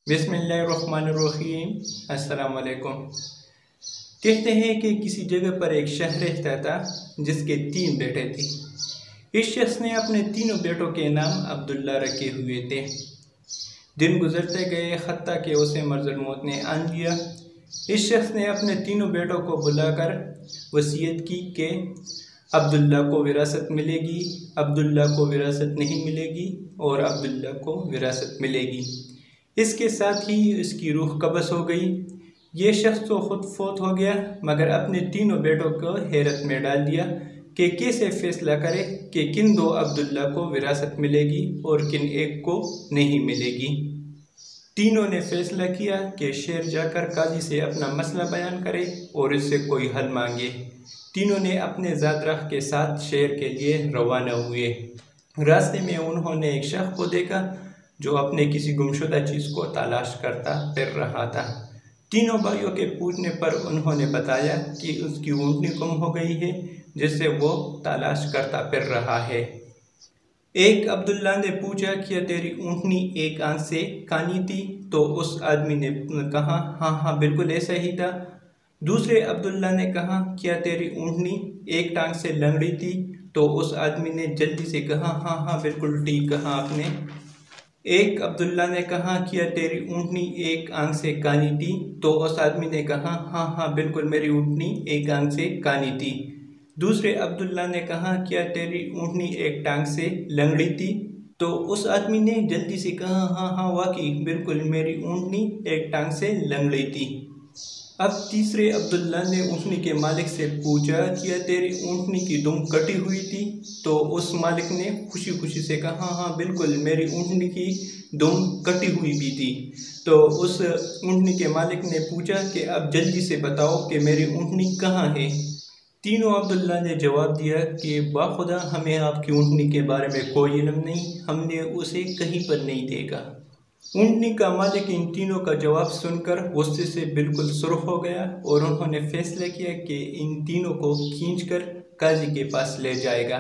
बिस्मिल्लाहिर्रहमानिर्रहीम। अस्सलाम वालेकुम। कहते हैं कि किसी जगह पर एक शहर रहता था जिसके 3 बेटे थे। इस शख्स ने अपने तीनों बेटों के नाम अब्दुल्ला रखे हुए थे। दिन गुजरते गए, हत्ता कि उसे मर्ज़ुल मौत ने आन लिया। इस शख्स ने अपने तीनों बेटों को बुलाकर वसीयत की कि अब्दुल्ला को विरासत मिलेगी, अब्दुल्ला को विरासत नहीं मिलेगी और अब्दुल्ला को विरासत मिलेगी। इसके साथ ही इसकी रूह कब्ज़ हो गई। ये शख्स तो खुद फौत हो गया, मगर अपने तीनों बेटों को हैरत में डाल दिया कि कैसे फैसला करे कि किन 2 अब्दुल्ला को विरासत मिलेगी और किन एक को नहीं मिलेगी। तीनों ने फैसला किया कि शहर जाकर काजी से अपना मसला बयान करे और इससे कोई हल मांगे। तीनों ने अपने ज़ात के साथ शहर के लिए रवाना हुए। रास्ते में उन्होंने एक शख्स को देखा जो अपने किसी गुमशुदा चीज़ को तलाश करता फिर रहा था। तीनों भाइयों के पूछने पर उन्होंने बताया कि उसकी ऊँटनी गुम हो गई है जिसे वो तलाश करता फिर रहा है। एक अब्दुल्ला ने पूछा कि तेरी ऊँटनी एक आंख से कानी थी? तो उस आदमी ने कहा हाँ बिल्कुल ऐसा ही था। दूसरे अब्दुल्ला ने कहा क्या तेरी ऊँटनी एक टांग से लंगड़ी थी? तो उस आदमी ने जल्दी से कहा हाँ बिल्कुल ठीक कहा आपने। एक अब्दुल्ला ने कहा क्या तेरी ऊँटनी एक आंख से कानी थी? तो उस आदमी ने कहा हाँ बिल्कुल मेरी ऊँटनी एक आंख से कानी थी। दूसरे अब्दुल्ला ने कहा क्या तेरी ऊँटनी एक टांग से लंगड़ी थी? तो उस आदमी ने जल्दी से कहा हाँ वाकई बिल्कुल मेरी ऊँटनी एक टांग से लंगड़ी थी। अब तीसरे अब्दुल्ला ने ऊँटनी के मालिक से पूछा क्या तेरी ऊँटनी की दुम कटी हुई थी? तो उस मालिक ने खुशी खुशी से कहा हाँ बिल्कुल मेरी ऊँटनी की दुम कटी हुई भी थी। तो उस ऊँटनी के मालिक ने पूछा कि अब जल्दी से बताओ कि मेरी ऊँटनी कहाँ है? तीनों अब्दुल्ला ने जवाब दिया कि बाखुदा हमें आपकी ऊँटनी के बारे में कोई इल्म नहीं, हमने उसे कहीं पर नहीं देखा। ऊँटनी का मालिक इन तीनों का जवाब सुनकर गुस्से से बिल्कुल सुर्ख हो गया और उन्होंने फैसला किया कि इन तीनों को खींचकर काजी के पास ले जाएगा।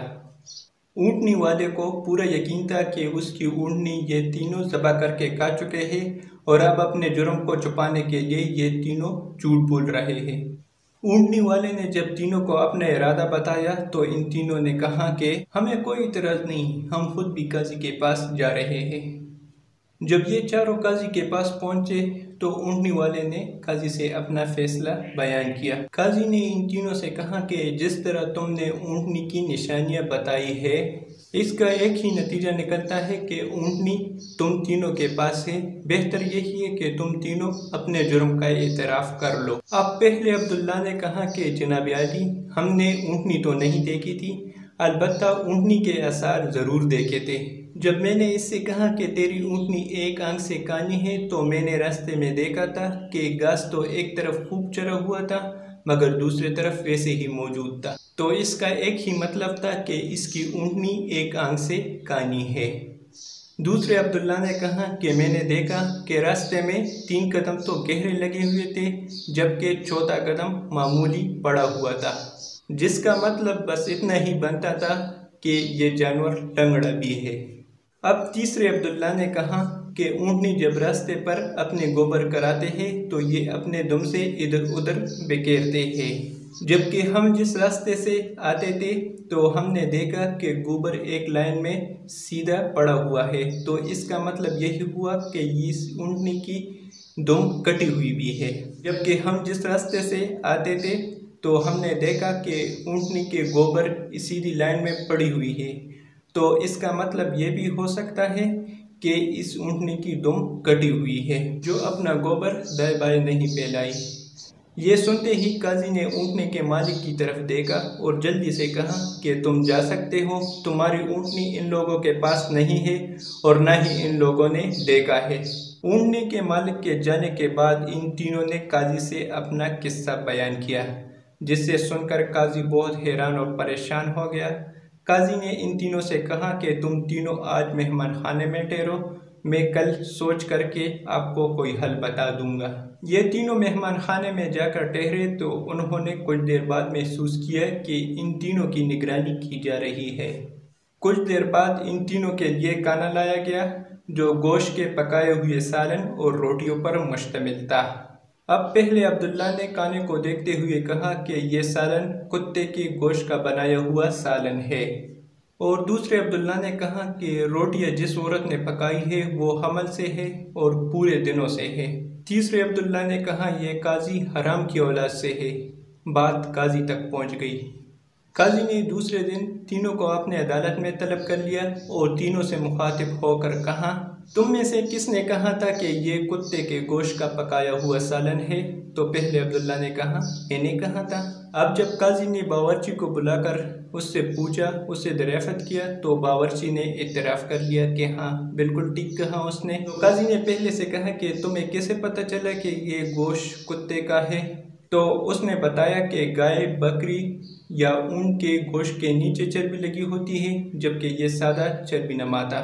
ऊँटनी वाले को पूरा यकीन था कि उसकी ऊँटनी ये तीनों ज़बह करके खा चुके हैं और अब अपने जुर्म को छुपाने के लिए ये तीनों झूठ बोल रहे हैं। ऊँटनी वाले ने जब तीनों को अपना इरादा बताया तो इन तीनों ने कहा कि हमें कोई इतराज़ नहीं, हम खुद भी काजी के पास जा रहे हैं। जब ये चारों काजी के पास पहुंचे तो ऊँटनी वाले ने काजी से अपना फैसला बयान किया। काजी ने इन तीनों से कहा कि जिस तरह तुमने ऊँटनी की निशानियां बताई है इसका एक ही नतीजा निकलता है कि ऊँटनी तुम तीनों के पास है। बेहतर यही है कि तुम तीनों अपने जुर्म का एतराफ़ कर लो। अब पहले अब्दुल्ला ने कहा कि जनाब आली हमने ऊँटनी तो नहीं देखी थी, अलबत्ता ऊँटनी के आसार ज़रूर देखे थे। जब मैंने इससे कहा कि तेरी ऊँटनी एक आंख से कानी है तो मैंने रास्ते में देखा था कि घास तो एक तरफ खूब चरा हुआ था मगर दूसरी तरफ वैसे ही मौजूद था, तो इसका एक ही मतलब था कि इसकी ऊँटनी एक आंख से कानी है। दूसरे अब्दुल्ला ने कहा कि मैंने देखा कि रास्ते में 3 कदम तो गहरे लगे हुए थे जबकि चौथा कदम मामूली पड़ा हुआ था, जिसका मतलब बस इतना ही बनता था कि ये जानवर लंगड़ा भी है। अब तीसरे अब्दुल्ला ने कहा कि ऊँटनी जब रास्ते पर अपने गोबर कराते हैं तो ये अपने दुम से इधर उधर बिखेरते हैं, जबकि हम जिस रास्ते से आते थे तो हमने देखा कि गोबर एक लाइन में सीधा पड़ा हुआ है, तो इसका मतलब यही हुआ कि इस ऊँटनी की दुम कटी हुई भी है। जबकि हम जिस रास्ते से आते थे तो हमने देखा कि ऊँटनी के गोबर सीधी लाइन में पड़ी हुई है, तो इसका मतलब ये भी हो सकता है कि इस ऊँटनी की दुम कटी हुई है जो अपना गोबर दाएं बाएं नहीं फैलाई। ये सुनते ही काजी ने ऊँटनी के मालिक की तरफ देखा और जल्दी से कहा कि तुम जा सकते हो, तुम्हारी ऊँटनी इन लोगों के पास नहीं है और न ही इन लोगों ने देखा है। ऊँटनी के मालिक के जाने के बाद इन तीनों ने काजी से अपना किस्सा बयान किया, जिससे सुनकर काजी बहुत हैरान और परेशान हो गया। काजी ने इन तीनों से कहा कि तुम तीनों आज मेहमान खाने में ठहरो, मैं कल सोच करके आपको कोई हल बता दूंगा। ये तीनों मेहमान खाने में जाकर ठहरे तो उन्होंने कुछ देर बाद महसूस किया कि इन तीनों की निगरानी की जा रही है। कुछ देर बाद इन तीनों के लिए खाना लाया गया। جو گوشت کے پکائے ہوئے سالن اور روٹیوں پر مشتمل تھا۔ اب پہلے عبداللہ نے کھانے کو دیکھتے ہوئے کہا کہ یہ سالن کتے کے گوشت کا بنایا ہوا سالن ہے، اور دوسرے عبداللہ نے کہا کہ روٹیاں جس عورت نے پکائی ہے وہ حمل سے ہے اور پورے دنوں سے ہے۔ تیسرے عبداللہ نے کہا یہ قاضی حرام کی اولاد سے ہے۔ بات قاضی تک پہنچ گئی۔ قاضی نے دوسرے دن تینوں کو اپنے عدالت میں طلب کر لیا اور تینوں سے مخاطب ہو کر کہا، تم میں سے کس نے کہا تھا کہ یہ کتے کے گوشت کا پکایا ہوا سالن ہے؟ تو پہلے عبداللہ نے کہا، میں نے کہا تھا۔ اب جب قاضی نے باورچی کو بلا کر اس سے پوچھا، اس سے دریافت کیا، تو باورچی نے اعتراف کر لیا کہ ہاں بالکل ٹھیک کہا اس نے۔ تو قاضی نے پہلے سے کہا کہ تمہیں کیسے پتہ چلا کہ یہ گوشت کتے کا ہے؟ تو اس نے بتایا کہ گائے، بکری یا اونٹ کے گوشت کے نیچے چربی لگی ہوتی ہے، جبکہ یہ سادہ چربی نما تھا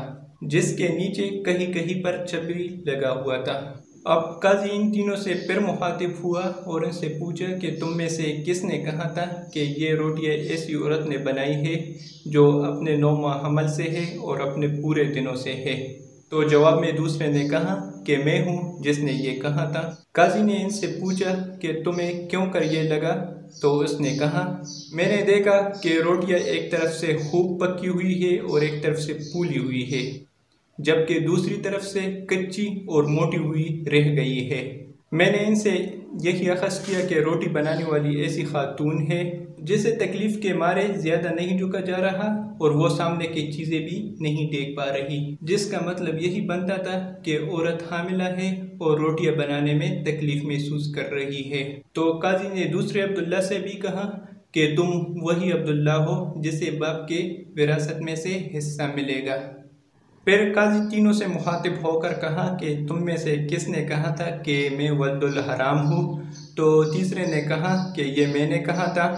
جس کے نیچے کہیں کہیں پر چربی لگا ہوا تھا۔ اب قاضی ان تینوں سے پھر مخاطب ہوا اور ان سے پوچھا کہ تم میں سے کس نے کہا تھا کہ یہ روٹیاں ایسی عورت نے بنائی ہے جو اپنے 9 ماہ حمل سے ہے اور اپنے پورے دنوں سے ہے؟ تو جواب میں دوسرے نے کہا کہ میں ہوں جس نے یہ کہا تھا۔ قاضی نے ان سے پوچھا کہ تمہیں کیوں کر یہ لگا؟ تو اس نے کہا، میں نے دیکھا کہ روٹیاں ایک طرف سے خوب پکی ہوئی ہے اور ایک طرف سے پھولی ہوئی ہے، جبکہ دوسری طرف سے کچی اور موٹی ہوئی رہ گئی ہے۔ میں نے ان سے یہی اخذ کیا کہ روٹی بنانے والی ایسی خاتون ہے جسے تکلیف کے مارے زیادہ نہیں جھکا جا رہا اور وہ سامنے کی چیزیں بھی نہیں دیکھ پا رہی، جس کا مطلب یہی بنتا تھا کہ عورت حاملہ ہے اور روٹیاں بنانے میں تکلیف محسوس کر رہی ہے۔ تو قاضی نے دوسرے عبداللہ سے بھی کہا کہ تم وہی عبداللہ ہو جسے باپ کے وراثت میں سے حصہ ملے گا۔ پھر قاضی تینوں سے مخاطب ہو کر کہا کہ تم میں سے کس نے کہا تھا کہ میں ولد الحرام ہوں؟ تو تیسرے نے کہا کہ یہ میں نے کہا تھا۔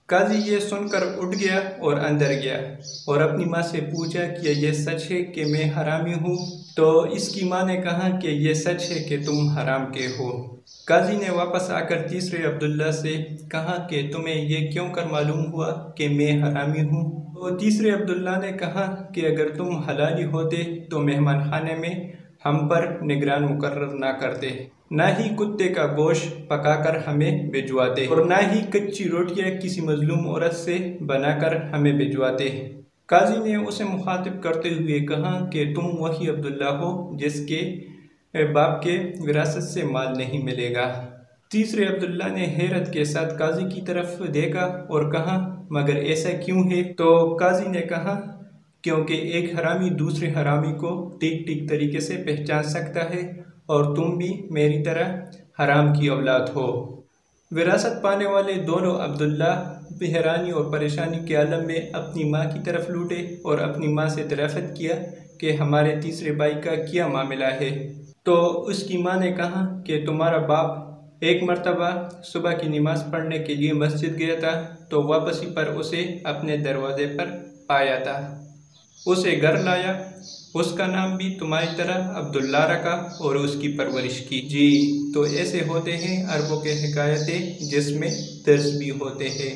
قاضی یہ سن کر اٹھ گیا اور اندر گیا اور اپنی ماں سے پوچھا کہ یہ سچ ہے کہ میں حرامی ہوں؟ تو اس کی ماں نے کہا کہ یہ سچ ہے کہ تم حرام کے ہو۔ قاضی نے واپس آ کر تیسرے عبداللہ سے کہا کہ تمہیں یہ کیوں کر معلوم ہوا کہ میں حرامی ہوں؟ تو تیسرے عبداللہ نے کہا کہ اگر تم حلالی ہوتے تو مہمان خانے میں ہم پر نگران مقرر نہ کرتے، نہ ہی کتے کا گوشت پکا کر ہمیں بھجواتے، اور نہ ہی کچی روٹیاں کسی مظلوم عورت سے بنا کر ہمیں بھجواتے۔ قاضی نے اسے مخاطب کرتے ہوئے کہا کہ تم وہی عبداللہ ہو جس کے باپ کے وراثت سے مال نہیں ملے گا۔ تیسرے عبداللہ نے حیرت کے ساتھ قاضی کی طرف دیکھا اور کہا، مگر ایسا کیوں ہے؟ تو قاضی نے کہا، کیونکہ ایک حرامی دوسرے حرامی کو ٹھیک ٹھیک طریقے سے پہچان سکتا ہے اور تم بھی میری طرح حرام کی اولاد ہو۔ وراثت پانے والے دونوں عبداللہ حیرانی اور پریشانی کے عالم میں اپنی ماں کی طرف لوٹے اور اپنی ماں سے دریافت کیا کہ ہمارے تیسرے بھائی کا کیا معاملہ ہے؟ تو اس کی ماں نے کہا کہ تمہارا باپ ایک مرتبہ صبح کی نماز پڑھنے کے لیے مسجد گیا تھا، تو واپسی پر اسے اپنے دروازے پر پایا تھا، اسے گھر لایا، اس کا نام بھی تمہاری طرح عبداللہ رکھا اور اس کی پرورش کی۔ جی تو ایسے ہوتے ہیں عربوں کے حکایتیں جس میں درس بھی ہوتے ہیں۔